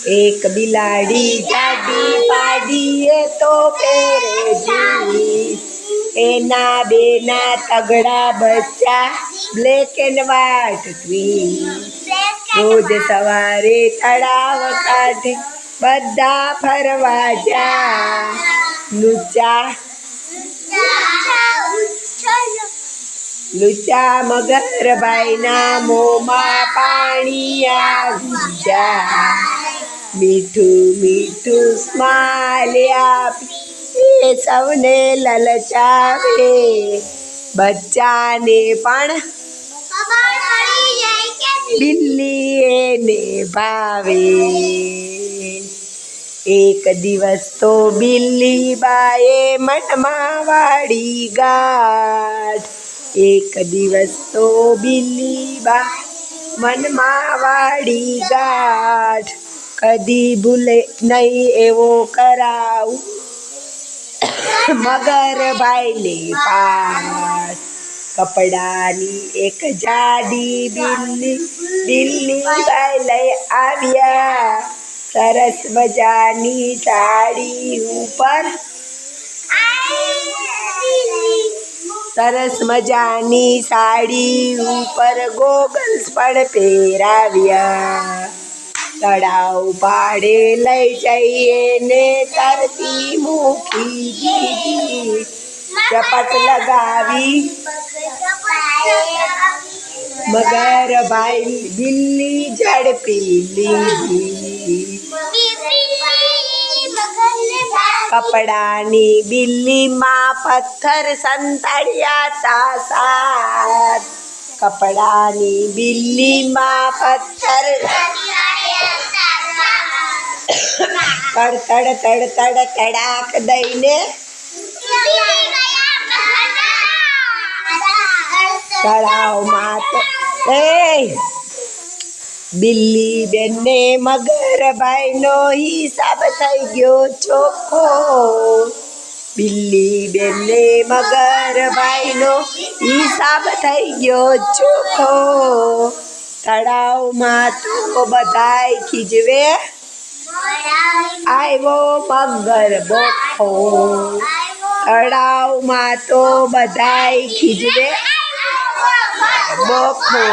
એક બિલાડી જાડી પાડી એ તો પહેરે જીન્સ, એના બેના તગડા બચ્ચા બ્લેક એન્ડ વ્હાઈટ ટ્વિન્સ. રોજ સવારે તળાવ કાંઠે બધા ફરવા જા. લુચ્ચા મગરભાઈના મોંમાં પાણી આવી જાય. મીઠું મીઠું સ્માઈલ આપી સૌને લલચાવે. બચ્ચાને પણ બિલ્લી એને ભાવે. એક દિવસ તો બિલ્લી બાએ મનમાં વાળી ગાંઠ. એક દિવસ તો બિલ્લી બા મનમાં વાળી ગાંઠ. કદી ભૂલે નહીં એવો કરાવું મગરભાઈને પાઠ. કપડાની એક જાડી બિલ્લી બાઈ લઈ આવ્યા. સરસ મજાની સાડી ઉપર ગોગલ્સ પણ પહેરાવ્યા. તળાવ પાડે લઈ જઈએ ને તરતી મૂકી દીધી. ઝપટ લગાવી મગરભાઈ બિલ્લી ઝડપી લીધી. કપડાની બિલ્લીમાં પથ્થર સંતાડ્યા તા સાત. કપડાની બિલ્લીમાં પથ્થર તડ તડાક દઈને તળાવમાં તો બિલ્લી બેનને મગરભાઈનો હિસાબ થઈ ગયો ચોખ્ખો. બિલ્લી બેનને મગરભાઈનો હિસાબ થઈ ગયો ચોખ્ખો. તળાવમાં તો બધાય ખીજવે આવ્યો મગર બોખો. તળાવમાં તો બધાય ખીજવે બોખો.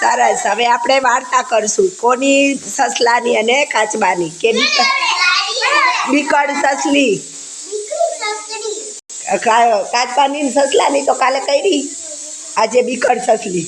સરસ. હવે આપણે વાર્તા કરશું. કોની? સસલાની અને કાચબાની. કે બીકડ સસલી? કાચબાની સસલાની તો કાલે કરી, આજે બીકડ સસલી.